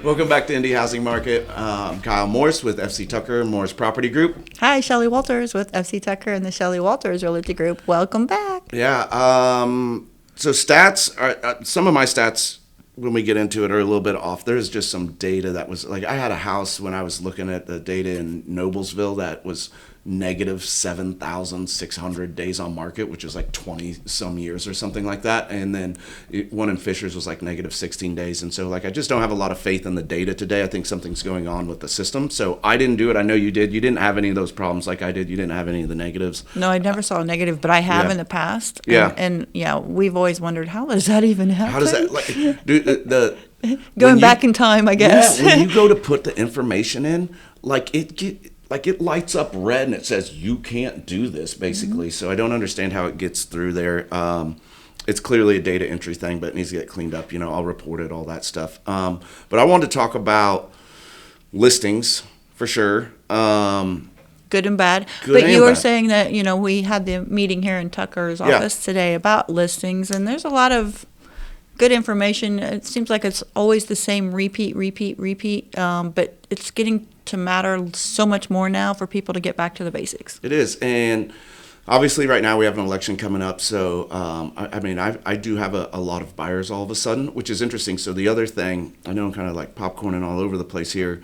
Welcome back to Indie Housing Market. I'm Kyle Morris with FC Tucker Morris Property Group. Hi, Shelly Walters with FC Tucker and the Shelly Walters Realty Group. Welcome back. Yeah. So stats are some of my stats when we get into it are a little bit off. There's just some data that was like I had a house when I was looking at the data in Noblesville that was negative 7,600 days on market, which is like 20 some years or something like that. And then one in Fishers was like negative 16 days. And so like I just don't have a lot of faith in the data today. I think something's going on with the system. So I didn't do it. I know you did. You didn't have any of those problems like I did. You didn't have any of the negatives. No, I never saw a negative, but I have in the past. Yeah. And we've always wondered, how does that even happen? How does that, like, dude, going back in time, I guess. Yeah, when you go to put the information in, like it lights up red and it says you can't do this basically. Mm-hmm. So I don't understand how it gets through there. It's clearly a data entry thing, but it needs to get cleaned up. I'll report it, all that stuff. But I wanted to talk about listings for sure. Good and bad. But you were saying that, we had the meeting here in Tucker's office today about listings, and there's a lot of good information. It seems like it's always the same repeat, but it's getting to matter so much more now for people to get back to the basics. It is, and obviously right now we have an election coming up, so I do have a lot of buyers all of a sudden, which is interesting. So the other thing, I know I'm kind of like popcorning all over the place here.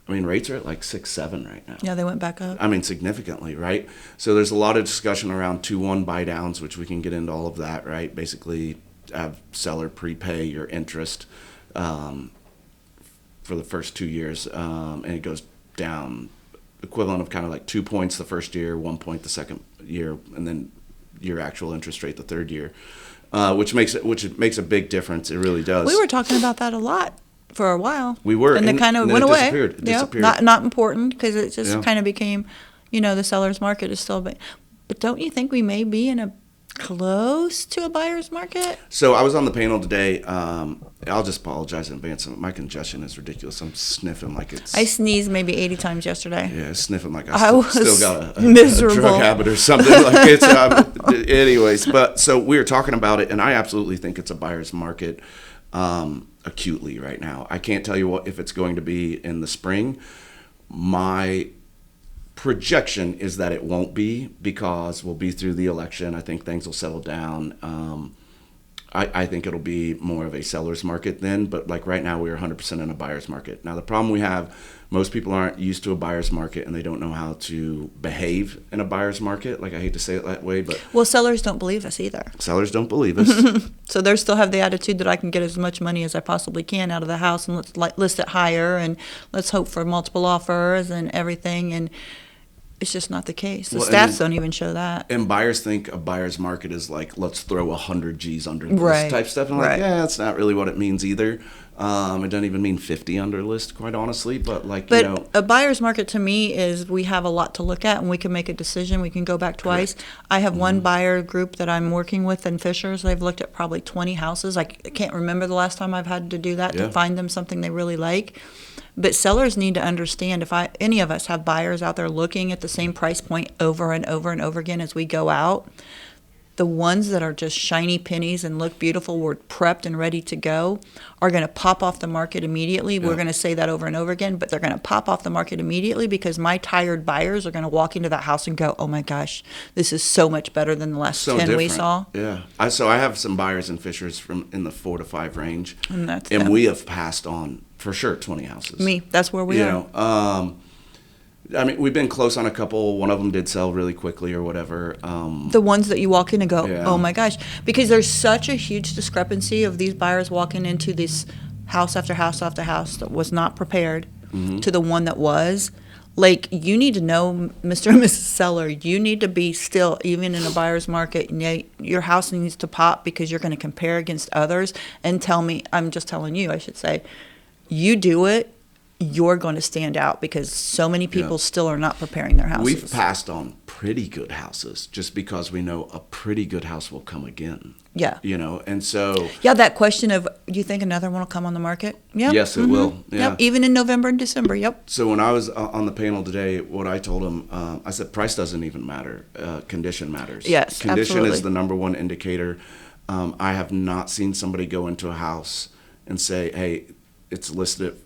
Rates are at like 6-7 right now. Yeah, they went back up. Significantly, right? So there's a lot of discussion around 2-1 buy downs, which we can get into all of that, right? Basically, have seller prepay your interest for the first 2 years, and it goes down equivalent of kind of like 2 points the first year, 1 point the second year, and then your actual interest rate the third year, which makes a big difference. It really does. We were talking about that a lot for a while. We were, and it kind of went away. It disappeared. Not important because it just kind of became, the seller's market is still. But don't you think we may be in a close to a buyer's market? So I was on the panel today. I'll just apologize in advance. My congestion is ridiculous. I'm sniffing like it's... I sneezed maybe 80 times yesterday. Yeah, sniffing like I was still got a miserable drug habit or something. Like it's, anyways, but so we were talking about it, and I absolutely think it's a buyer's market acutely right now. I can't tell you if it's going to be in the spring. My projection is that it won't be because we'll be through the election. I think things will settle down. I think it'll be more of a seller's market then, but like right now we're 100% in a buyer's market. Now the problem we have, most people aren't used to a buyer's market and they don't know how to behave in a buyer's market. Like I hate to say it that way, but... Well, sellers don't believe us either. Sellers don't believe us. So they still have the attitude that I can get as much money as I possibly can out of the house and let's list it higher and let's hope for multiple offers and everything, and it's just not the case. The stats don't even show that. And buyers think a buyer's market is like, let's throw 100 G's under list type stuff. And I'm like, yeah, that's not really what it means either. It doesn't even mean 50 under list, quite honestly. But a buyer's market to me is we have a lot to look at and we can make a decision. We can go back twice. Correct. I have one buyer group that I'm working with in Fishers. They've looked at probably 20 houses. I can't remember the last time I've had to do that to find them something they really like. But sellers need to understand, if any of us have buyers out there looking at the same price point over and over and over again as we go out, the ones that are just shiny pennies and look beautiful, we're prepped and ready to go, are going to pop off the market immediately. Yeah. We're going to say that over and over again, but they're going to pop off the market immediately because my tired buyers are going to walk into that house and go, oh my gosh, this is so much better than the last 10 different. We saw. Yeah. So I have some buyers in Fishers in the 4 to 5 range, and we have passed on for sure 20 houses. That's where we are. We've been close on a couple. One of them did sell really quickly or whatever. The ones that you walk in and go, oh my gosh. Because there's such a huge discrepancy of these buyers walking into this house after house after house that was not prepared to the one that was. Like, you need to know, Mr. and Mrs. Seller, you need to be still, even in a buyer's market, your house needs to pop because you're going to compare against others and tell me, I'm just telling you, I should say, you do it, you're going to stand out because so many people still are not preparing their houses. We've passed on pretty good houses just because we know a pretty good house will come again. Yeah. And so... Yeah, that question of, do you think another one will come on the market? Yeah. Yes, it will. Yeah. Yep. Even in November and December, yep. So when I was on the panel today, what I told them, I said, price doesn't even matter. Condition matters. Yes, Condition absolutely. is the number one indicator. I have not seen somebody go into a house and say, hey, it's listed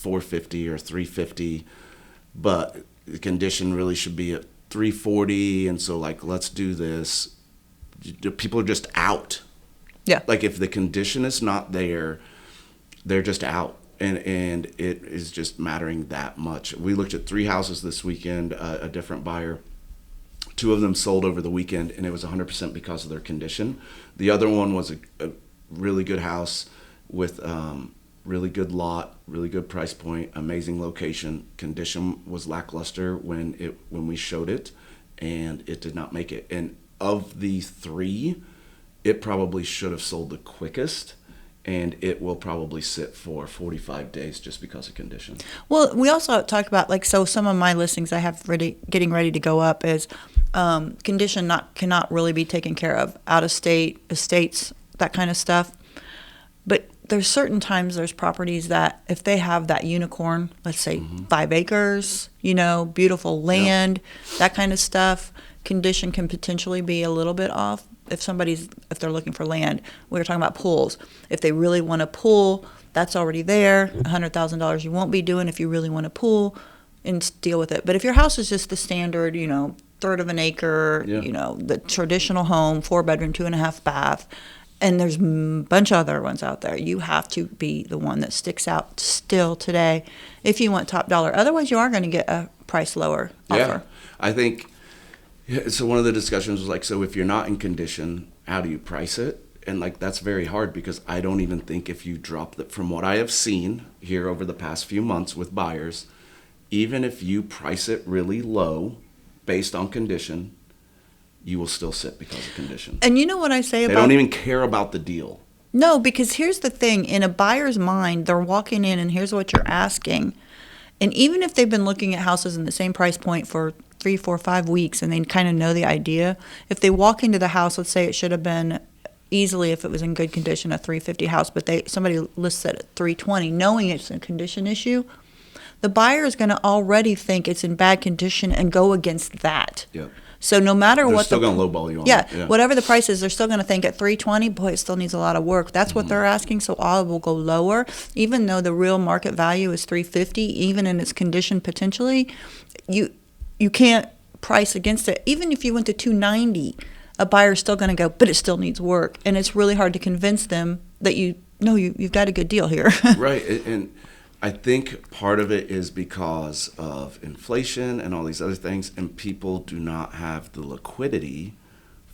450 or 350, but the condition really should be at 340. And so like, let's do this. People are just out. Yeah. Like if the condition is not there, they're just out. And it is just mattering that much. We looked at 3 houses this weekend, a different buyer. 2 of them sold over the weekend, and it was 100% because of their condition. The other one was a really good house with really good lot, really good price point, amazing location. Condition was lackluster when we showed it, and it did not make it. And of the 3, it probably should have sold the quickest. And it will probably sit for 45 days just because of condition. Well, we also talk about, like, so some of my listings I have getting ready to go up is condition cannot really be taken care of. Out of state, estates, that kind of stuff. But there's certain times there's properties that if they have that unicorn, let's say 5 acres, beautiful land, that kind of stuff, condition can potentially be a little bit off. If they're looking for land, we were talking about pools. If they really want a pool, that's already there. $100,000 you won't be doing if you really want a pool, and deal with it. But if your house is just the standard, third of an acre, the traditional home, 4-bedroom, 2.5 bath, and there's a bunch of other ones out there, you have to be the one that sticks out still today if you want top dollar. Otherwise, you are going to get a price lower offer. Yeah, I think. Yeah, so one of the discussions was like, so if you're not in condition, how do you price it? And like, that's very hard because I don't even think if you drop it, from what I have seen here over the past few months with buyers, even if you price it really low based on condition, you will still sit because of condition. And you know what I say about... They don't even care about the deal. No, because here's the thing. In a buyer's mind, they're walking in and here's what you're asking. And even if they've been looking at houses in the same price point for 3, 4, 5 weeks and they kind of know the idea, if they walk into the house, let's say it should have been easily, if it was in good condition, a 350 house, but somebody lists it at 320, knowing it's a condition issue, the buyer is going to already think it's in bad condition and go against that. Yep. So no matter they're what, still going to lowball you on yeah, it. Yeah, whatever the price is, they're still going to think at 320. Boy, it still needs a lot of work. That's what they're asking. So all will go lower, even though the real market value is 350. Even in its condition, potentially, you can't price against it. Even if you went to 290, a buyer's still going to go, but it still needs work, and it's really hard to convince them that you've got a good deal here. Right, and I think part of it is because of inflation and all these other things, and people do not have the liquidity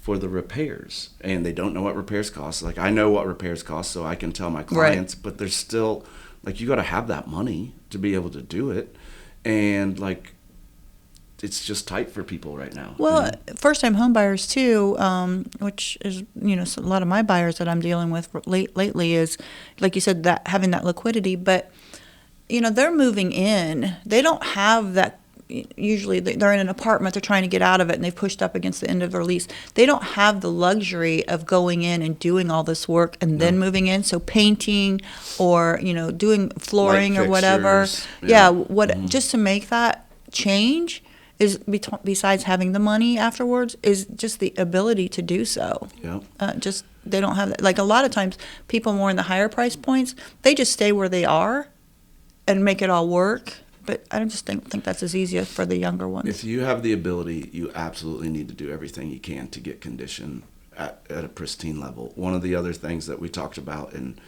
for the repairs, and they don't know what repairs cost. Like, I know what repairs cost, so I can tell my clients, but there's still, like, you got to have that money to be able to do it, and like, it's just tight for people right now. Well, first-time home buyers too, which is a lot of my buyers that I'm dealing with lately is, like you said, that having that liquidity, but they're moving in. They don't have that. Usually they're in an apartment, they're trying to get out of it, and they've pushed up against the end of their lease. They don't have the luxury of going in and doing all this work and then moving in. So painting or, doing flooring or whatever. Yeah, just to make that change is, besides having the money afterwards, is just the ability to do so. Yeah. They don't have that. Like, a lot of times people more in the higher price points, they just stay where they are and make it all work. But I just think that's as easy for the younger ones. If you have the ability, you absolutely need to do everything you can to get condition at a pristine level. One of the other things that we talked about, and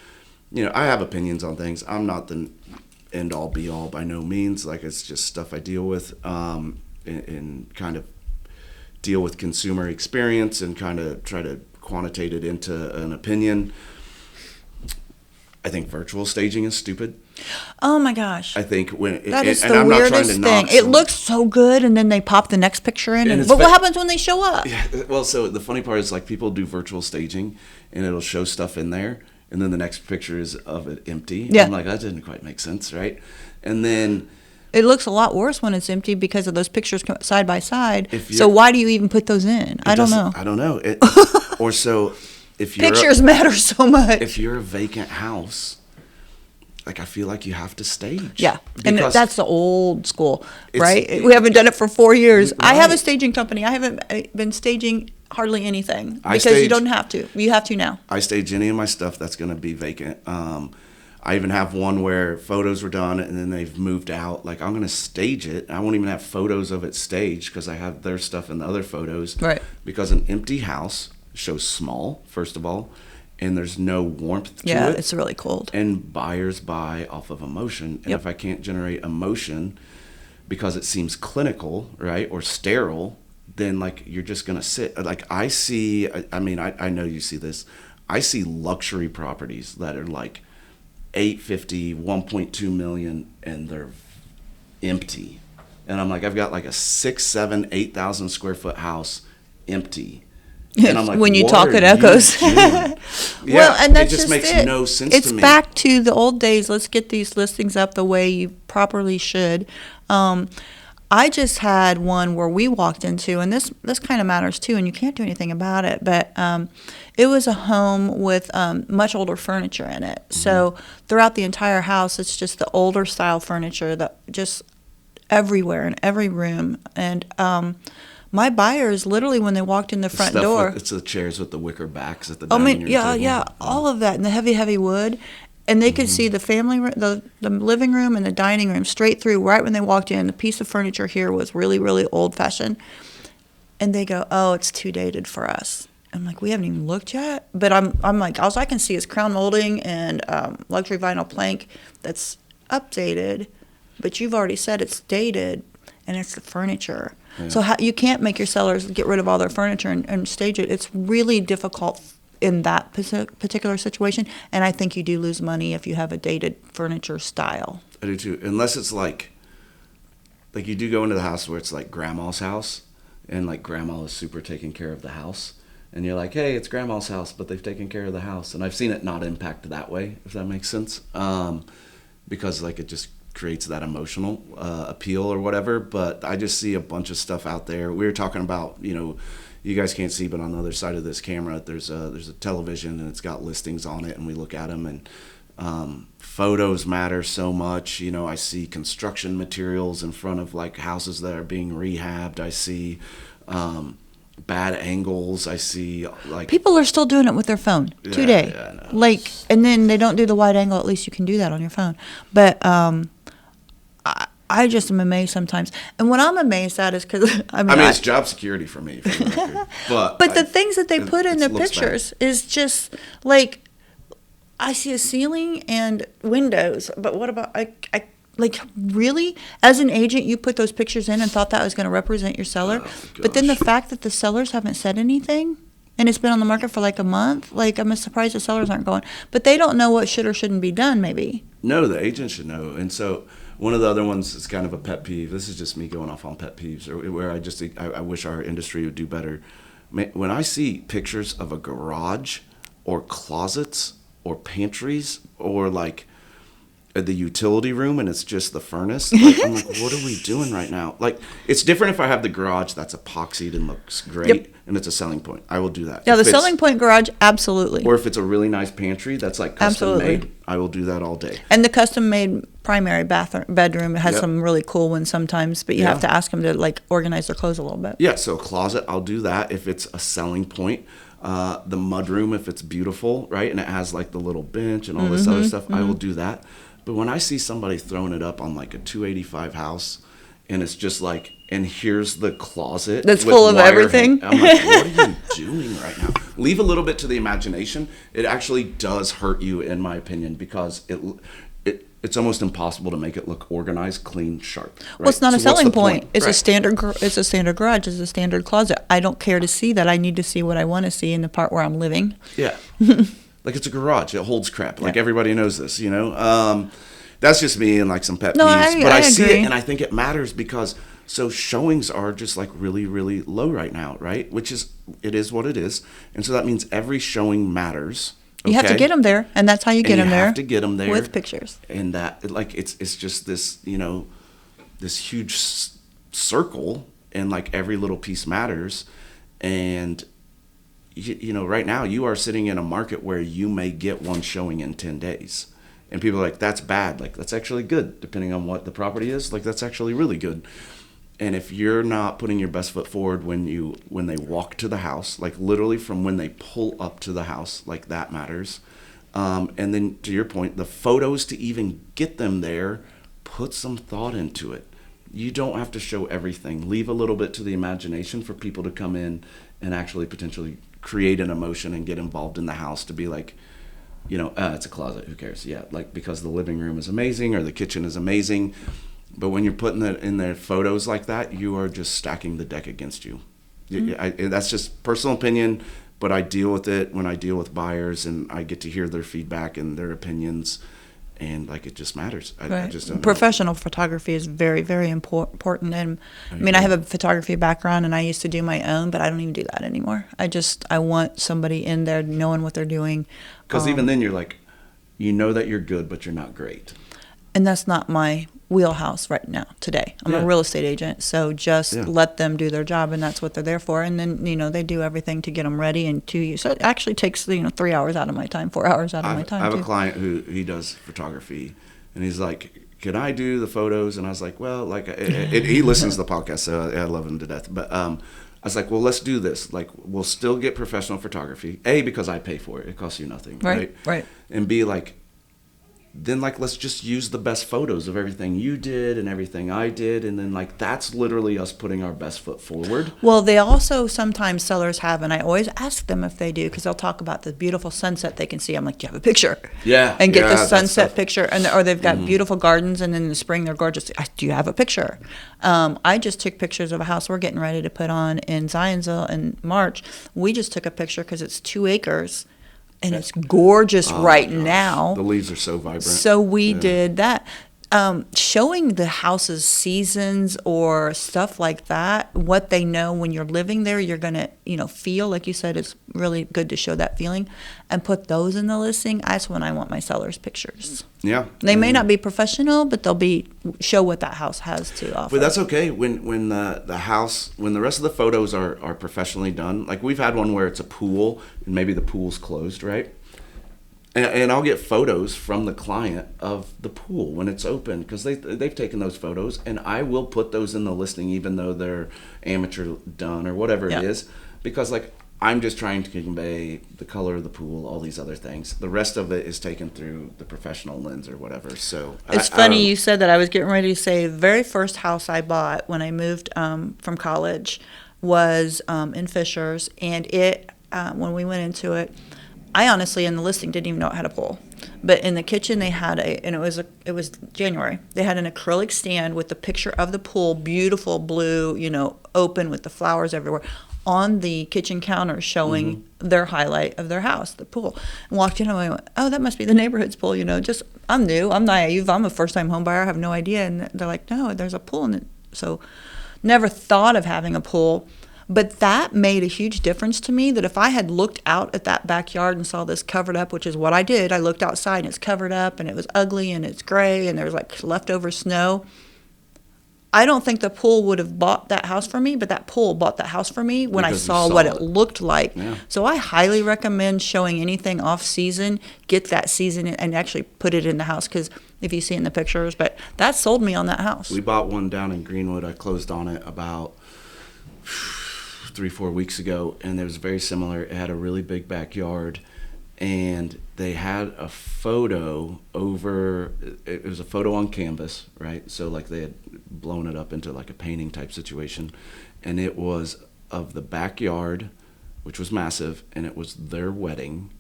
I have opinions on things. I'm not the end all be all by no means. Like, it's just stuff I deal with, and kind of deal with consumer experience and kind of try to quantitate it into an opinion. I think virtual staging is stupid. Oh my gosh! I think that is the weirdest thing. It looks so good, and then they pop the next picture in. But what happens when they show up? Yeah, well, so the funny part is, like, people do virtual staging, and it'll show stuff in there, and then the next picture is of it empty. Yeah. I'm like, that didn't quite make sense, right? And then it looks a lot worse when it's empty because of those pictures side by side. So why do you even put those in? I don't know. I don't know. Or so if you're pictures matter so much. If you're a vacant house, like, I feel like you have to stage. Yeah, and that's the old school, right? We haven't done it for 4 years. Right. I have a staging company. I haven't been staging hardly anything because you don't have to. You have to now. I stage any of my stuff that's going to be vacant. I even have one where photos were done and then they've moved out. Like, I'm going to stage it. I won't even have photos of it staged because I have their stuff in the other photos. Right. Because an empty house shows small, first of all, and there's no warmth to it. Yeah, it's really cold. And buyers buy off of emotion. And if I can't generate emotion because it seems clinical, right, or sterile, then, like, you're just going to sit. Like, I see, I mean, I know you see this. I see luxury properties that are like 850, 1.2 million, and they're empty. And I'm like, I've got like a 6, 7, 8,000 square foot house empty. And I'm like, when you what talk, it are echoes. you doing? Yeah, Well, and that's it just makes it. no sense It's to me. back to the old days. Let's get these listings up the way you properly should. I just had one where we walked into, and this kind of matters too, and you can't do anything about it, but it was a home with much older furniture in it. Mm-hmm. So throughout the entire house, it's just the older style furniture that just everywhere in every room. And my buyers, literally, when they walked in the front door, it's the chairs with the wicker backs at the dining room table. yeah, all of that, and the heavy wood. And they could see the family room, the living room and the dining room straight through. Right when they walked in, the piece of furniture here was really, really old-fashioned. And they go, "Oh, it's too dated for us." I'm like, "We haven't even looked yet." But I'm like, all I can see is crown molding and luxury vinyl plank that's updated. But you've already said it's dated, and it's the furniture. Yeah. So you can't make your sellers get rid of all their furniture and stage it. It's really difficult in that particular situation, and I think you do lose money if you have a dated furniture style. I do too, unless it's like you do go into the house where it's like grandma's house, and like grandma is super taking care of the house, and you're like, hey, it's grandma's house, but they've taken care of the house, and I've seen it not impact that way, if that makes sense, because like it just creates that emotional appeal or whatever. But I just see a bunch of stuff out there. We were talking about, you guys can't see, but on the other side of this camera, there's a television, and it's got listings on it, and we look at them, and photos matter so much. I see construction materials in front of like houses that are being rehabbed. I see bad angles. I see like people are still doing it with their phone today. Yeah, like, and then they don't do the wide angle. At least you can do that on your phone. But I just am amazed sometimes. And what I'm amazed at is because, I mean, it's job security for me. For the record. But the things that they put in their pictures is just like, I see a ceiling and windows. But what about, like, really? As an agent, you put those pictures in and thought that was going to represent your seller. But then the fact that the sellers haven't said anything, and it's been on the market for like a month, like, I'm surprised the sellers aren't going. But they don't know what should or shouldn't be done, maybe. No, the agent should know. And so one of the other ones is kind of a pet peeve. This is just me going off on pet peeves, or where I wish our industry would do better. When I see pictures of a garage or closets or pantries or like the utility room and it's just the furnace, like, I'm like, what are we doing right now? Like, it's different if I have the garage that's epoxied and looks great, and it's a selling point. I will do that. Yeah, the selling point garage, absolutely. Or if it's a really nice pantry that's like custom made, I will do that all day. And the custom made primary bedroom has some really cool ones sometimes, but you have to ask them to like organize their clothes a little bit. Yeah, so closet, I'll do that if it's a selling point. The mudroom, if it's beautiful, right, and it has like the little bench and all this other stuff, I will do that. But when I see somebody throwing it up on like a 285 house, and it's just like, and here's the closet that's full of everything. I'm like, what are you doing right now? Leave a little bit to the imagination. It actually does hurt you, in my opinion, because it's almost impossible to make it look organized, clean, sharp. Right? Well, it's not a selling point. It's right. a standard. It's a standard garage. It's a standard closet. I don't care to see that. I need to see what I want to see in the part where I'm living. Yeah. Like, it's a garage. It holds crap. Like, everybody knows this, That's just me and, like, some pet peeves. But I see it, and I think it matters because, so showings are just, like, really, really low right now, right? It is what it is. And so that means every showing matters. You have to get them there, and that's how you get them there. You have to get them there. With pictures. And that, like, it's just this, this huge circle, and, like, every little piece matters. And right now you are sitting in a market where you may get one showing in 10 days. And people are like, that's bad. Like, that's actually good, depending on what the property is. Like, that's actually really good. And if you're not putting your best foot forward when they walk to the house, like literally from when they pull up to the house, like that matters. And then to your point, the photos to even get them there, put some thought into it. You don't have to show everything. Leave a little bit to the imagination for people to come in and actually potentially create an emotion and get involved in the house to be like, it's a closet, who cares? Yeah, like because the living room is amazing or the kitchen is amazing. But when you're putting it in their photos like that, you are just stacking the deck against you. That's just personal opinion, but I deal with it when I deal with buyers and I get to hear their feedback and their opinions. And like it just matters. I just don't know. Professional photography is very, very important. And I have a photography background, and I used to do my own, but I don't even do that anymore. I want somebody in there knowing what they're doing. Because even then, you're like, that you're good, but you're not great. And that's not my wheelhouse right now today. I'm a real estate agent, so just let them do their job, and that's what they're there for. And then they do everything to get them ready and to you. So it actually takes 3 hours out of my time, 4 hours out of my time. I have a client who he does photography, and he's like, "Can I do the photos?" And I was like, "Well, he listens to the podcast, so I love him to death." But I was like, "Well, let's do this. Like, we'll still get professional photography. A, because I pay for it. It costs you nothing, right? Right. And B, then let's just use the best photos of everything you did and everything I did, and then that's literally us putting our best foot forward." Well, they also sometimes sellers have, and I always ask them if they do, because they'll talk about the beautiful sunset they can see. I'm like, "Do you have a picture?" Yeah, and get the sunset picture, or they've got beautiful gardens, and then in the spring they're gorgeous. Do you have a picture? I just took pictures of a house we're getting ready to put on in Zionsville in March. We just took a picture because it's 2 acres. And it's gorgeous now. The leaves are so vibrant. So we did that. Showing the house's seasons or stuff like that, what they know when you're living there, you're going to, feel, like you said, it's really good to show that feeling and put those in the listing. That's when I want my sellers' pictures. Yeah. They may not be professional, but they'll show what that house has to offer. But that's okay when the house, when the rest of the photos are professionally done. Like we've had one where it's a pool and maybe the pool's closed, right? And I'll get photos from the client of the pool when it's open because they've taken those photos, and I will put those in the listing even though they're amateur done or whatever it is, because I'm just trying to convey the color of the pool, all these other things. The rest of it is taken through the professional lens or whatever. So it's funny you said that. I was getting ready to say the very first house I bought when I moved from college was in Fishers, and when we went into it, I honestly, in the listing, didn't even know it had a pool. But in the kitchen, they had and it was January. They had an acrylic stand with the picture of the pool, beautiful blue, open with the flowers everywhere, on the kitchen counter showing their highlight of their house, the pool. And walked in and I went, "Oh, that must be the neighborhood's pool." I'm new, I'm naive, I'm a first-time home buyer, I have no idea. And they're like, "No, there's a pool in it." So never thought of having a pool. But that made a huge difference to me, that if I had looked out at that backyard and saw this covered up, which is what I did, I looked outside and it's covered up and it was ugly and it's gray and there's leftover snow. I don't think the pool would have bought that house for me, but that pool bought that house for me when I saw what it looked like. Yeah. So I highly recommend showing anything off season, get that season and actually put it in the house, because if you see in the pictures, but that sold me on that house. We bought one down in Greenwood. I closed on it about 3-4 weeks ago, and it was very similar. It had a really big backyard, and they had a photo it was a photo on canvas, right? So they had blown it up into a painting type situation, and it was of the backyard, which was massive, and it was their wedding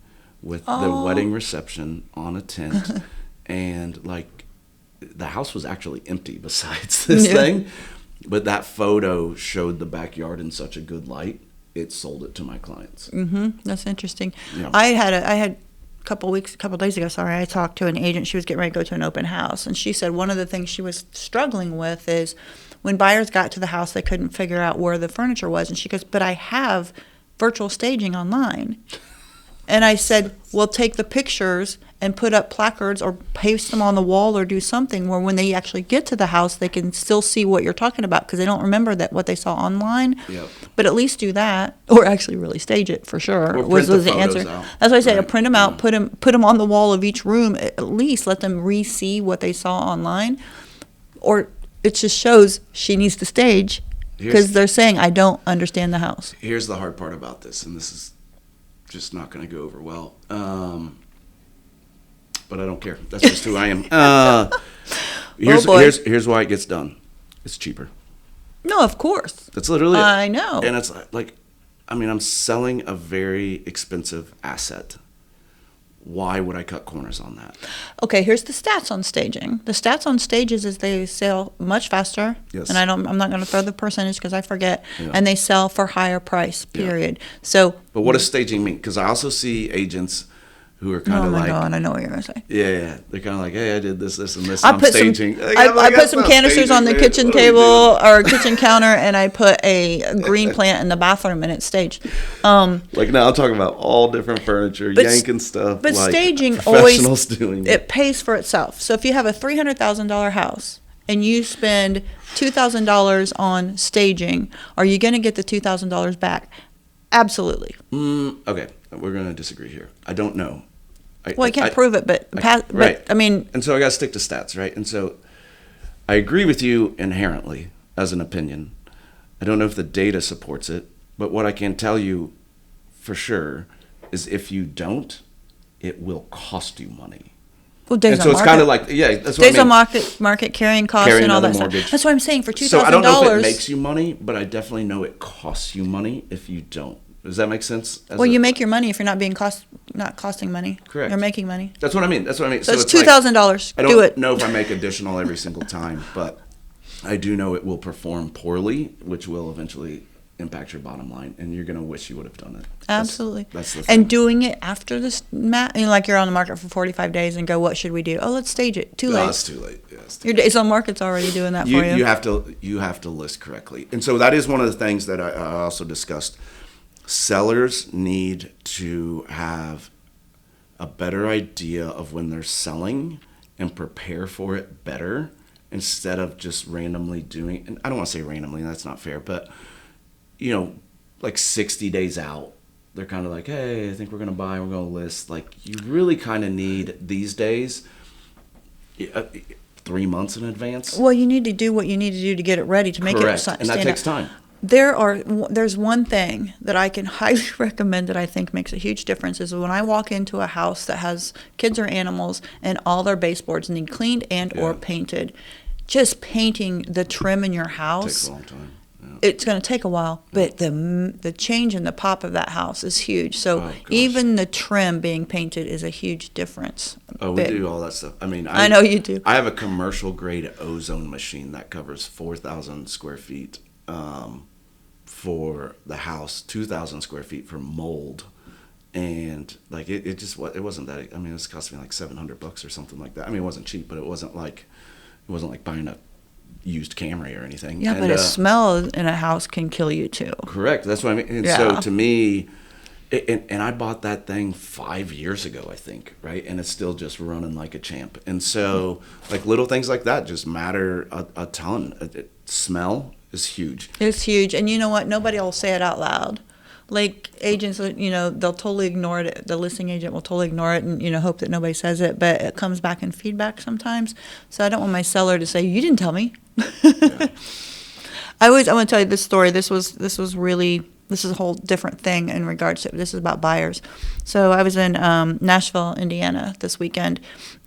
with the wedding reception on a tent. And the house was actually empty besides this thing. But that photo showed the backyard in such a good light, it sold it to my clients. That's interesting. Yeah. I had a couple days ago, I talked to an agent. She was getting ready to go to an open house, and she said one of the things she was struggling with is when buyers got to the house, they couldn't figure out where the furniture was. And she goes, "But I have virtual staging online." And I said, "Well, take the pictures and put up placards or paste them on the wall or do something where when they actually get to the house, they can still see what you're talking about, because they don't remember what they saw online." Yep. But at least do that, or actually really stage it for sure. Or was print the photos answer. out. That's why I said, Right. print them out, put them on the wall of each room. At least let them re-see what they saw online, or it just shows she needs to stage, because they're saying, "I don't understand the house." Here's the hard part about this, and this is just not going to go over well. but I don't care. That's just who I am. Here's why it gets done. It's cheaper. No, of course. That's literally it. I know. And it's like, I mean, I'm selling a very expensive asset. Why would I cut corners on that? Okay, here's the stats on staging. The stats on stages is they sell much faster. Yes. And I'm not going to throw the percentage because I forget. Yeah. And they sell for higher price, period. Yeah. So. But what does staging mean? Because I also see agents who are kind of like, oh my God, I know what you're going to say. Yeah, they're kind of like, hey, I did this, and this. I put staging. I put some canisters on the kitchen table or kitchen counter, and I put a green plant in the bathroom, and it's staged. Like now, I'm talking about all different furniture, yanking stuff. But like staging always doing it pays for itself. So if you have a $300,000 house and you spend $2,000 on staging, are you going to get the $2,000 back? Absolutely. Okay, we're going to disagree here. I don't know. I can't prove it, but I mean. And so I got to stick to stats, right? And so I agree with you inherently as an opinion. I don't know if the data supports it, but what I can tell you for sure is if you don't, it will cost you money. Well, days and so on it's market. kind of like, yeah, that's what days I mean. on market carrying costs and all that stuff. That's what I'm saying. For $2,000. So I don't know if it makes you money, but I definitely know it costs you money if you don't. Does that make sense? Well, you make your money if you're not not costing money. Correct. You're making money. That's what I mean. So it's $2,000. I Do it. don't know if I make additional every single time, but I do know it will perform poorly, which will eventually impact your bottom line, and you're going to wish you would have done it. Absolutely. That's the thing. And doing it after this, like you're on the market for 45 days and go, what should we do? Oh, let's stage it. Too late. It's too late. Yeah, your days on market's already doing that for you. You have to list correctly. And so that is one of the things that I also discussed. Sellers need to have a better idea of when they're selling and prepare for it better instead of just randomly doing, and I don't want to say randomly, that's not fair, but like 60 days out, they're kind of like, hey, I think we're going to buy, we're going to list. Like, you really kind of need these days 3 months in advance. Well, you need to do what you need to do to get it ready to make Correct. it and that takes time. There's one thing that I can highly recommend that I think makes a huge difference is when I walk into a house that has kids or animals and all their baseboards need cleaned or painted. Just painting the trim in your house takes a long time. Yeah. It's going to take a while, but the change in the pop of that house is huge. So even the trim being painted is a huge difference. Oh, we do all that stuff. I mean, I know you do. I have a commercial grade ozone machine that covers 4,000 square feet for the house, 2,000 square feet for mold. And like it wasn't that. I mean, it cost me like $700 or something like that. I mean, it wasn't cheap, but it wasn't like buying a used Camry or anything. Yeah, but a smell in a house can kill you too. Correct. That's what I mean. And so to me, and I bought that thing 5 years ago, I think, right? And it's still just running like a champ. And so like little things like that just matter a ton. Smell is huge. It's huge. And you know what? Nobody will say it out loud. Like agents, they'll totally ignore it. The listing agent will totally ignore it and, hope that nobody says it. But it comes back in feedback sometimes. So I don't want my seller to say, you didn't tell me. Yeah. I want to tell you this story. This is a whole different thing in regards to, this is about buyers. So I was in Nashville, Indiana this weekend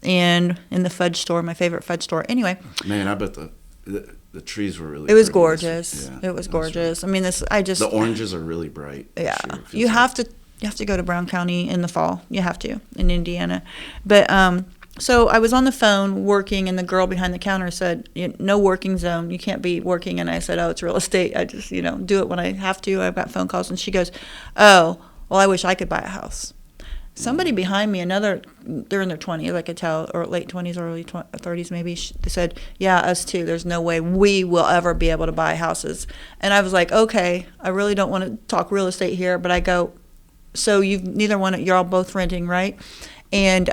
and in the fudge store, my favorite fudge store. Anyway. Man, I bet the trees were really. It was gorgeous. Yeah, it was gorgeous. Right. I mean, the oranges are really bright. Yeah, you have to go to Brown County in the fall. You have to in Indiana, but so I was on the phone working, and the girl behind the counter said, "No working zone. You can't be working." And I said, "Oh, it's real estate. I just do it when I have to." I've got phone calls, and she goes, "Oh, well, I wish I could buy a house." Somebody behind me, they're in their 20s, I could tell, or late 20s, early 30s maybe, they said, yeah, us too. There's no way we will ever be able to buy houses. And I was like, okay, I really don't want to talk real estate here, but I go, so you're all both renting, right? And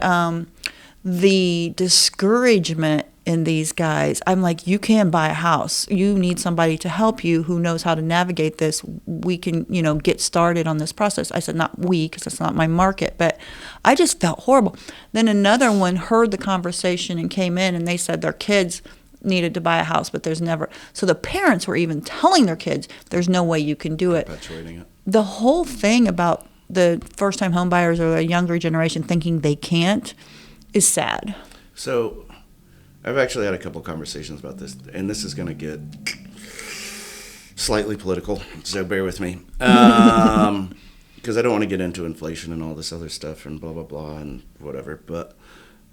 the discouragement in these guys, I'm like, you can buy a house. You need somebody to help you who knows how to navigate this. We can, get started on this process. I said, not we, because it's not my market, but I just felt horrible. Then another one heard the conversation and came in, and they said their kids needed to buy a house, but there's never. So the parents were even telling their kids, there's no way you can do it. Perpetuating it. The whole thing about the first-time home buyers or the younger generation thinking they can't, is sad. So I've actually had a couple conversations about this, and this is going to get slightly political, so bear with me. Because I don't want to get into inflation and all this other stuff and blah, blah, blah, and whatever. But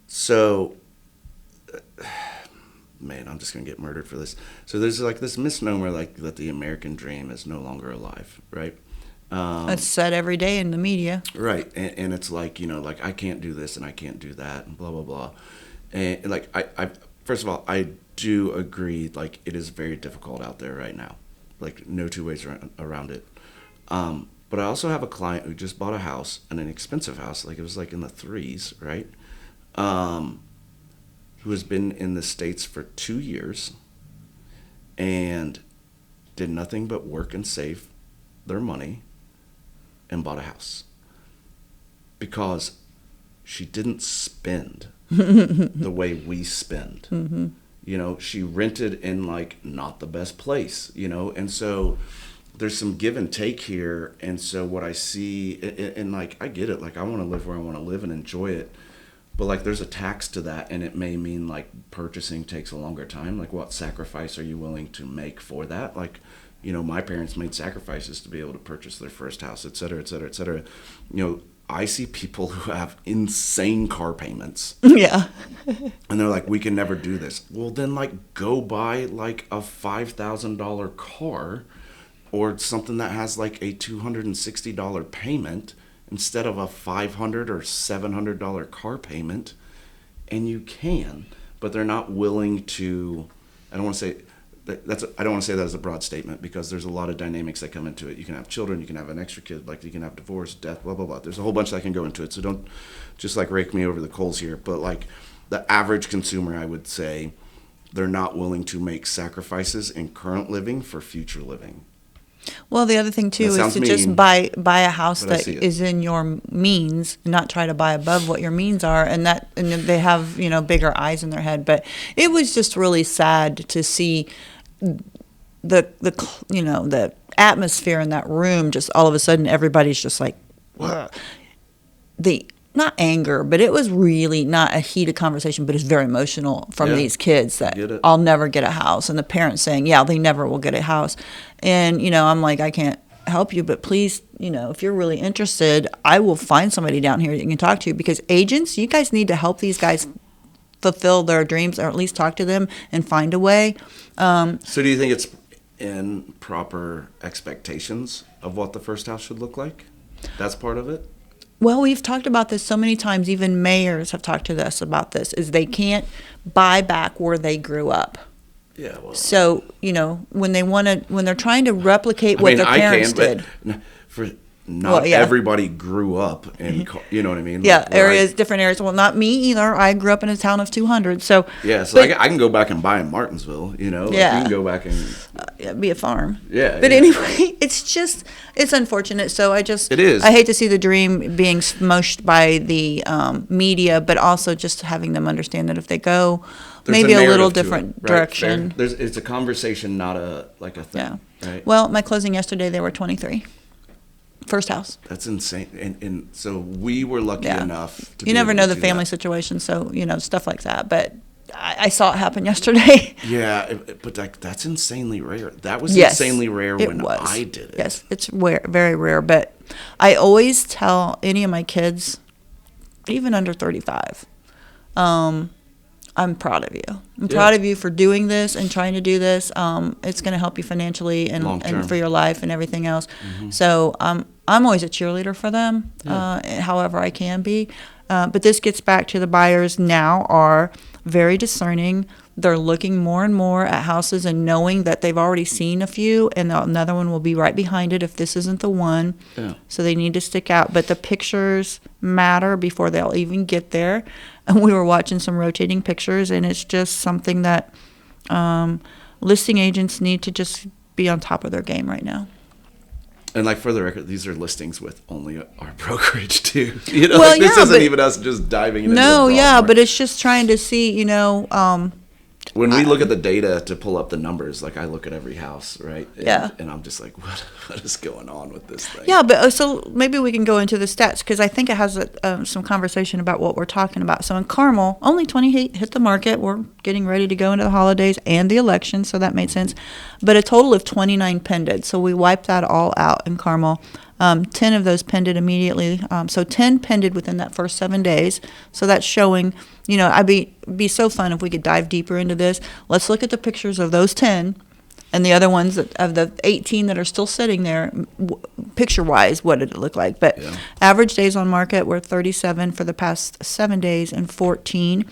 so, man, I'm just going to get murdered for this. So there's like this misnomer like that the American dream is no longer alive, right? It's said every day in the media. Right. And it's like, like I can't do this and I can't do that and blah, blah, blah. And like, I first of all, I do agree, like it is very difficult out there right now. Like no two ways around it. But I also have a client who just bought a house, and an expensive house, like it was like in the threes, right? Who has been in the States for 2 years and did nothing but work and save their money and bought a house. Because she didn't spend the way we spend. Mm-hmm. She rented in like not the best place, and so there's some give and take here. And so what I see, and like I get it, like I want to live where I want to live and enjoy it, but like there's a tax to that, and it may mean like purchasing takes a longer time. Like what sacrifice are you willing to make for that? Like, my parents made sacrifices to be able to purchase their first house, et cetera, et cetera, et cetera. I see people who have insane car payments. Yeah. And they're like, we can never do this. Well, then like go buy like a $5,000 car or something that has like a $260 payment instead of a $500 or $700 car payment. And you can, but they're not willing to. I don't want to say that as a broad statement, because there's a lot of dynamics that come into it. You can have children, you can have an extra kid, like you can have divorce, death, blah, blah, blah. There's a whole bunch that can go into it. So don't just like rake me over the coals here. But like the average consumer, I would say they're not willing to make sacrifices in current living for future living. Well, the other thing too is to just buy a house that is in your means, and not try to buy above what your means are, and they have bigger eyes in their head. But it was just really sad to see the atmosphere in that room. Just all of a sudden, everybody's just like, not anger, but it was really not a heated conversation, but it's very emotional from these kids that I'll never get a house. And the parents saying, they never will get a house. And, I'm like, I can't help you, but please, if you're really interested, I will find somebody down here that you can talk to, because agents, you guys need to help these guys fulfill their dreams, or at least talk to them and find a way. So do you think it's in proper expectations of what the first house should look like? That's part of it? Well, we've talked about this so many times. Even mayors have talked to us about this, is they can't buy back where they grew up. Yeah, well. So, when they're trying to replicate what their parents did. Everybody grew up in, you know what I mean? Yeah, different areas. Well, not me either. I grew up in a town of 200. So I can go back and buy in Martinsville, you can go back and it'd be a farm. Yeah. But anyway, it's unfortunate. So it is. I hate to see the dream being smushed by the media, but also just having them understand that if they go maybe a little different direction. It's a conversation, not a thing. Yeah. Right? Well, my closing yesterday, they were 23. First house. That's insane. And so we were lucky enough to You never know the family situation, so, stuff like that. But I saw it happen yesterday. Yeah, but that's insanely rare. That was insanely rare when I did it. Yes, it's very rare. But I always tell any of my kids, even under 35, I'm proud of you. I'm proud of you for doing this and trying to do this. It's going to help you financially and for your life and everything else. Mm-hmm. So I'm always a cheerleader for them, however I can be. But this gets back to the buyers now are very discerning. They're looking more and more at houses and knowing that they've already seen a few, and another one will be right behind it if this isn't the one. Yeah. So they need to stick out. But the pictures matter before they'll even get there. And we were watching some rotating pictures, and it's just something that listing agents need to just be on top of their game right now. And for the record, these are listings with only our brokerage too. This isn't even us just diving into. No, but it's just trying to see, When we look at the data to pull up the numbers, like I look at every house, right? And I'm just like, what is going on with this thing? Yeah, but so maybe we can go into the stats because I think it has some conversation about what we're talking about. So in Carmel, only 28 hit the market. We're getting ready to go into the holidays and the election, so that made sense. But a total of 29 pended. So we wiped that all out in Carmel. 10 of those pended immediately. So 10 pended within that first 7 days. So that's showing, I'd be so fun if we could dive deeper into this. Let's look at the pictures of those 10 and the other ones of the 18 that are still sitting there. Picture-wise, what did it look like? But average days on market were 37 for the past 7 days and 14.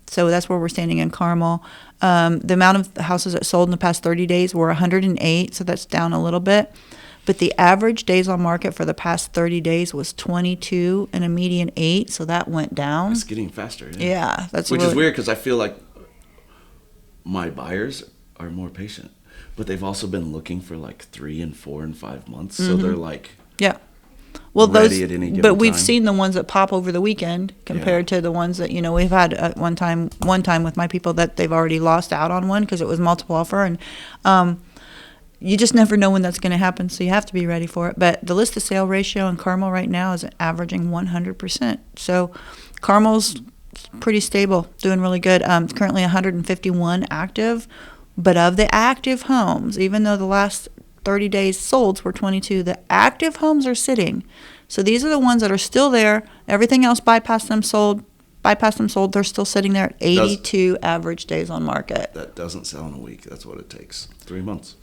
So that's where we're standing in Carmel. The amount of houses that sold in the past 30 days were 108, so that's down a little bit. But the average days on market for the past 30 days was 22 and a median 8, so that went down. It's getting faster. Yeah, that's which is weird because I feel like my buyers are more patient, but they've also been looking for like 3 and 4 and 5 months, so they're like ready at any given but we've time. seen the ones that pop over the weekend compared to the ones that we've had one time with my people that they've already lost out on one because it was multiple offer and. You just never know when that's going to happen, so you have to be ready for it. But the list to sale ratio in Carmel right now is averaging 100%. So Carmel's pretty stable, doing really good. It's currently 151 active. But of the active homes, even though the last 30 days solds were 22, the active homes are sitting. So these are the ones that are still there. Everything else bypassed them, sold. They're still sitting there at 82 average days on market. That doesn't sell in a week. That's what it takes. 3 months.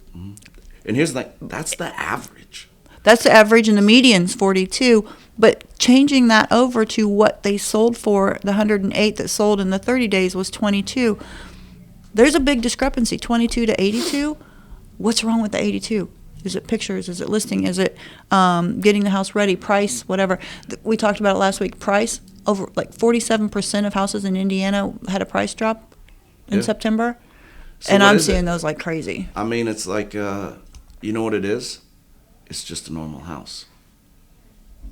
And here's that's the average. That's the average, and the median's 42. But changing that over to what they sold for, the 108 that sold in the 30 days was 22. There's a big discrepancy, 22 to 82. What's wrong with the 82? Is it pictures? Is it listing? Is it getting the house ready? Price? Whatever. We talked about it last week. Price, over like 47% of houses in Indiana had a price drop in September. So and I'm seeing those like crazy. I mean, it's like, you know what it is? It's just a normal house.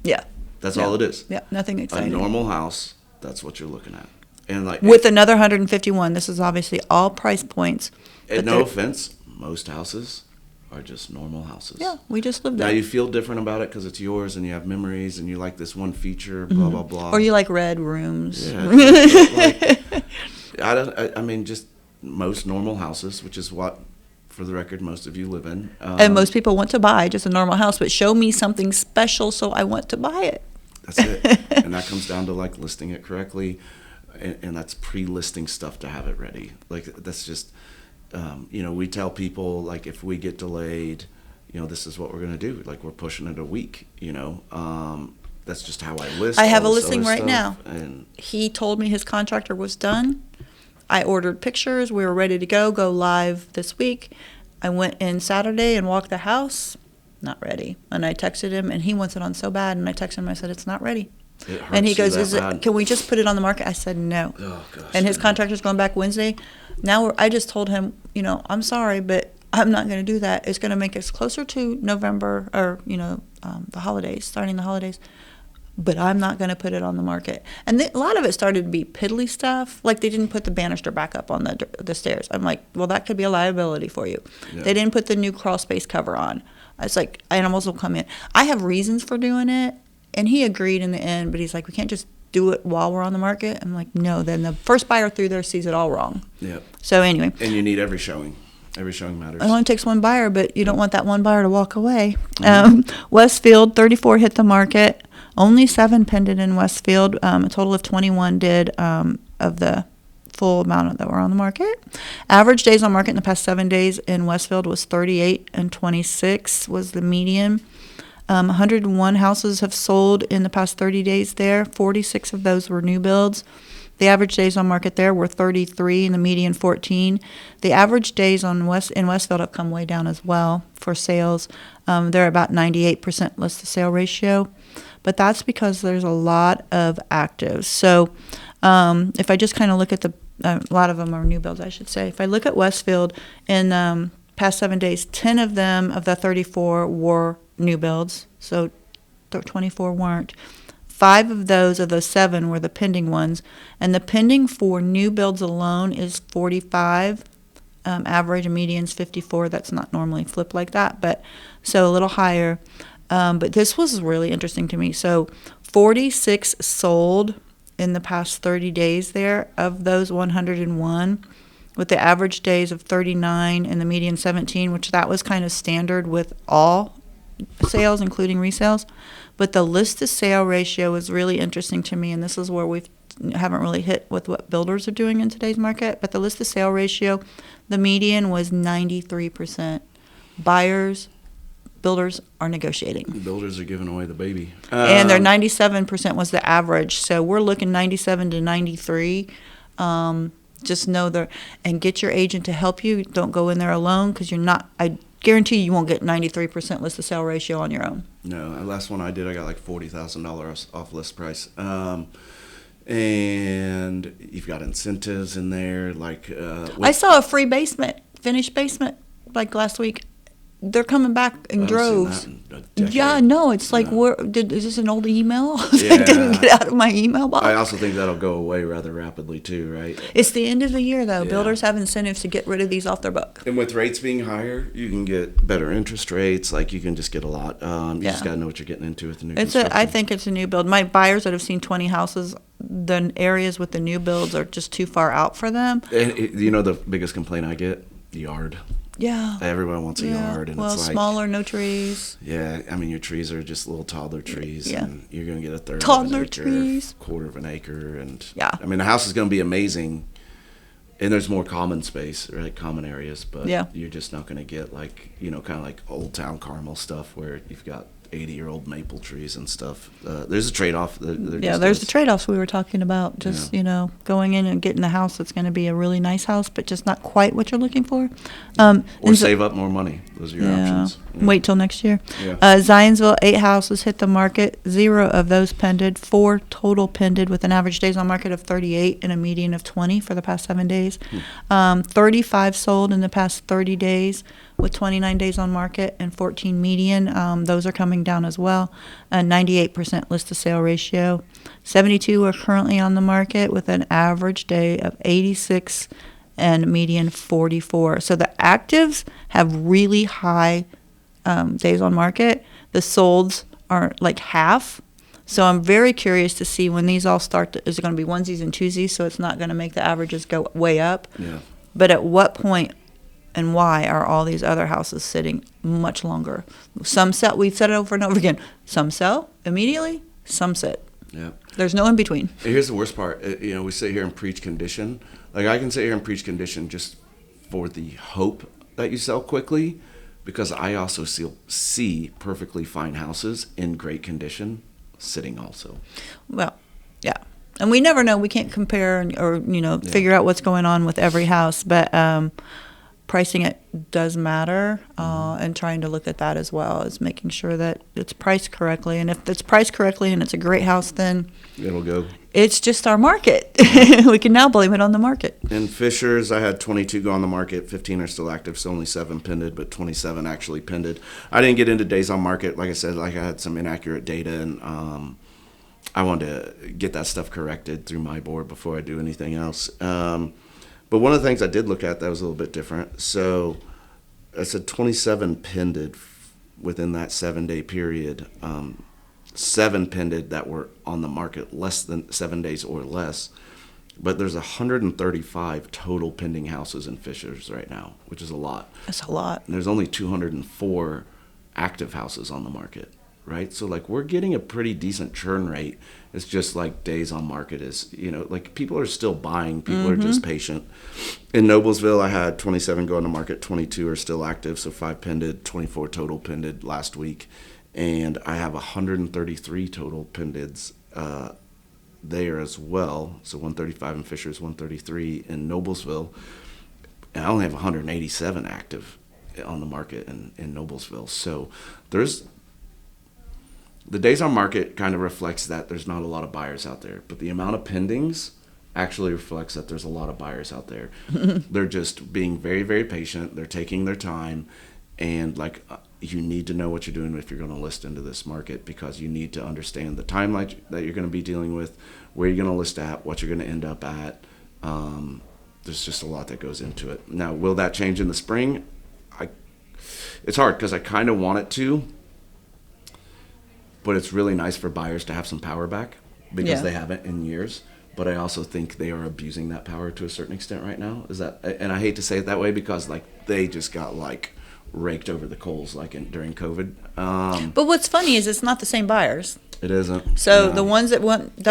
Yeah. That's all it is. Yeah, nothing exciting. A normal house, that's what you're looking at. And like with another 151, this is obviously all price points. And no offense, most houses are just normal houses. Yeah, we just lived there. Now you feel different about it because it's yours and you have memories and you like this one feature, blah, blah, blah. Or you like red rooms. Yeah. I mean, just most normal houses, which is what, for the record, most of you live in. And most people want to buy just a normal house, but show me something special so I want to buy it. That's it. And that comes down to like listing it correctly, and that's pre-listing stuff to have it ready. Like that's just, we tell people like if we get delayed, this is what we're going to do. Like we're pushing it a week, that's just how I list. I have a listing right now. And he told me his contractor was done. I ordered pictures. We were ready to go live this week. I went in Saturday and walked the house. Not ready. And I texted him, and he wants it on so bad. And I texted him. I said, it's not ready. It hurts and he goes, bad. Can we just put it on the market? I said, no. Oh, gosh. And his contractor's going back Wednesday. Now I just told him, I'm sorry, but I'm not going to do that. It's going to make us closer to November or, the holidays, starting the holidays. But I'm not going to put it on the market. And a lot of it started to be piddly stuff. Like they didn't put the banister back up on the stairs. I'm like, well, that could be a liability for you. Yeah. They didn't put the new crawl space cover on. It's like animals will come in. I have reasons for doing it. And he agreed in the end. But he's like, we can't just do it while we're on the market. I'm like, no. Then the first buyer through there sees it all wrong. Yeah. So anyway. And you need every showing. Every showing matters. It only takes one buyer, but you don't want that one buyer to walk away. Westfield, 34 hit the market. Only 7 pended in Westfield. A total of 21 did of the full amount that were on the market. Average days on market in the past 7 days in Westfield was 38 and 26 was the median. 101 houses have sold in the past 30 days there. 46 of those were new builds. The average days on market there were 33 and the median 14. The average days in Westfield have come way down as well for sales. They're about 98% list to sale ratio. But that's because there's a lot of actives. So if I just kind of look at a lot of them are new builds, I should say. If I look at Westfield in past 7 days, 10 of them, of the 34, were new builds. So 24 weren't. 5 of those 7 were the pending ones. And the pending for new builds alone is 45. Average and median's 54. That's not normally flipped like that, but so a little higher. But this was really interesting to me. So 46 sold in the past 30 days there. Of those, 101, with the average days of 39 and the median 17, which that was kind of standard with all sales, including resales. But the list to sale ratio was really interesting to me, and this is where we haven't really hit with what builders are doing in today's market. But the list to sale ratio, the median was 93%. Builders are negotiating. Builders are giving away the baby. And their 97% was the average. So we're looking 97 to 93. Just know and get your agent to help you. Don't go in there alone, because I guarantee you won't get 93% list to sale ratio on your own. No, the last one I did, I got like $40,000 off list price. And you've got incentives in there. Like I saw a free finished basement, like last week. They're coming back in droves. Yeah, no, it's like, is this an old email? Yeah. I didn't get out of my email box. I also think that'll go away rather rapidly too, right? It's the end of the year, though. Yeah. Builders have incentives to get rid of these off their book. And with rates being higher, you can get better interest rates. Like, you can just get a lot. You just got to know what you're getting into with the new construction. I think it's a new build. My buyers that have seen 20 houses, the areas with the new builds are just too far out for them. And you know the biggest complaint I get? The yard. Yeah. Everyone wants a yard, and it's like, smaller, no trees. Yeah, I mean, your trees are just little toddler trees, and you're going to get a third toddler of an acre, trees, quarter of an acre, and I mean, the house is going to be amazing, and there's more common space, right? Common areas, but you're just not going to get like, kind of like Old Town Carmel stuff where you've got 80-year-old maple trees and stuff. There's a trade-off. There's the trade-offs we were talking about. Just, going in and getting a house that's going to be a really nice house, but just not quite what you're looking for. Or save up more money. Those are your options. Yeah. Wait till next year. Yeah. Zionsville, 8 houses hit the market. 0 of those pended. 4 total pended, with an average days on market of 38 and a median of 20 for the past 7 days. 35 sold in the past 30 days, with 29 days on market and 14 median. Those are coming down as well. 98% list to sale ratio. 72 are currently on the market, with an average day of 86 and median 44. So the actives have really high days on market. The solds are like half. So I'm very curious to see when these all start. Is it going to be onesies and twosies? So it's not going to make the averages go way up. Yeah. But at what point and why are all these other houses sitting much longer? Some sell. We've said it over and over again. Some sell immediately. Some sit. Yeah. There's no in between. Here's the worst part. We sit here and preach condition. Like, I can sit here and preach condition just for the hope that you sell quickly, because I also see perfectly fine houses in great condition sitting also. Well, yeah. And we never know. We can't compare or figure out what's going on with every house, but pricing it does matter, and trying to look at that as well as making sure that it's priced correctly. And if it's priced correctly and it's a great house, then it'll go. It's just our market. We can now blame it on the market. In Fishers, I had 22 go on the market. 15 are still active, so only 7 pended, but 27 actually pended. I didn't get into days on market. Like I said, I had some inaccurate data, and I wanted to get that stuff corrected through my board before I do anything else. But one of the things I did look at that was a little bit different. So I said 27 pended within that 7-day period. 7 pended that were on the market less than 7 days or less. But there's 135 total pending houses in Fishers right now, which is a lot. That's a lot. And there's only 204 active houses on the market, right? So, like, we're getting a pretty decent churn rate. It's just like days on market is, like, people are still buying. People are just patient. In Noblesville, I had 27 go on the market. 22 are still active, so 5 pended. 24 total pended last week. And I have 133 total pendeds there as well. So 135 in Fishers, 133 in Noblesville. And I only have 187 active on the market in Noblesville. So the days on market kind of reflects that there's not a lot of buyers out there. But the amount of pendings actually reflects that there's a lot of buyers out there. They're just being very, very patient. They're taking their time. and like you need to know what you're doing if you're going to list into this market, because you need to understand the timeline that you're going to be dealing with, where you're going to list at, what you're going to end up at. There's just a lot that goes into it. Now, will that change in the spring? It's hard because I kind of want it to, but it's really nice for buyers to have some power back because they haven't in years. But I also think they are abusing that power to a certain extent right now. And I hate to say it that way because like they just got like raked over the coals like during COVID. But what's funny is it's not the same buyers. It isn't. So the ones that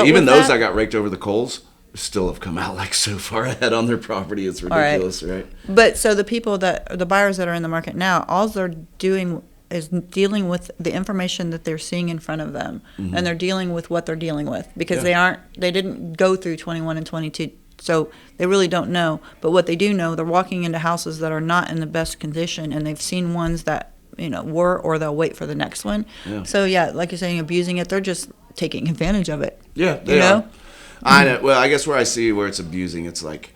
even those that got raked over the coals still have come out like so far ahead on their property. It's ridiculous, right? But so the buyers that are in the market now, all they're doing is dealing with the information that they're seeing in front of them, and they're dealing with what they're dealing with because they didn't go through 21 and 22, so they really don't know. But what they do know, they're walking into houses that are not in the best condition, and they've seen ones that were, or they'll wait for the next one. So like you're saying, abusing it, they're just taking advantage of it. They are. I know. Well, I guess where I see where it's abusing, it's like,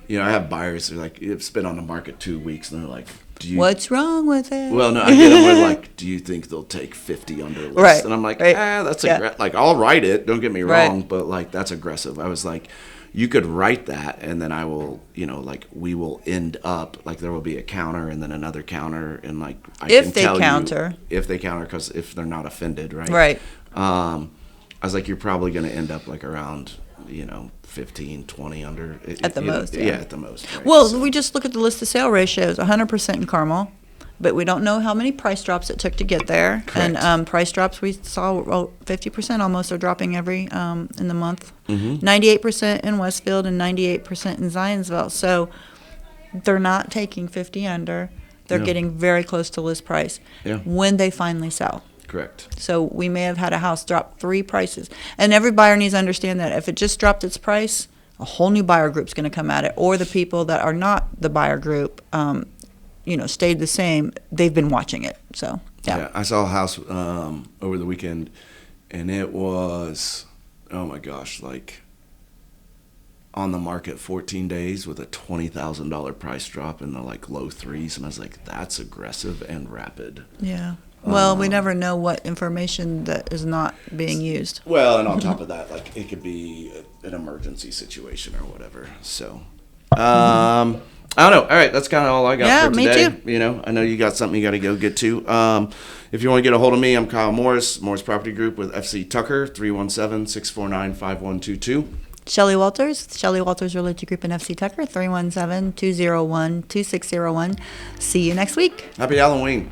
I have buyers who are like, it's been on the market 2 weeks, and they're like, what's wrong with it? Well, no, I get them. We're like, do you think they'll take 50 under list? Right. And I'm like, that's like, I'll write it. Don't get me wrong, but like, that's aggressive. I was like, you could write that, and then I will, like, we will end up, like, there will be a counter and then another counter, and like, if they counter, because if they're not offended, right? Right. I was like, you're probably going to end up like around, 15, 20 under. At the most. Yeah, at the most. Right? Well, we just look at the list to sale ratios, 100% in Carmel, but we don't know how many price drops it took to get there. Correct. And price drops, we saw 50% almost are dropping every in the month. 98% in Westfield and 98% in Zionsville. So they're not taking 50 under. They're getting very close to list price when they finally sell. Correct. So we may have had a house drop 3 prices. And every buyer needs to understand that if it just dropped its price, a whole new buyer group's going to come at it. Or the people that are not the buyer group, stayed the same. They've been watching it. So, yeah. I saw a house over the weekend, and it was, oh my gosh, like on the market 14 days with a $20,000 price drop in the like low threes. And I was like, that's aggressive and rapid. Yeah. Well, we never know what information that is not being used. Well, and on top of that, like it could be an emergency situation or whatever. So, I don't know. All right, that's kind of all I got for today. Me too. I know you got something you got to go get to. If you want to get a hold of me, I'm Kyle Morris, Morris Property Group with FC Tucker, 317-649-5122. Shelly Walters Realty Group and FC Tucker, 317-201-2601. See you next week. Happy Halloween.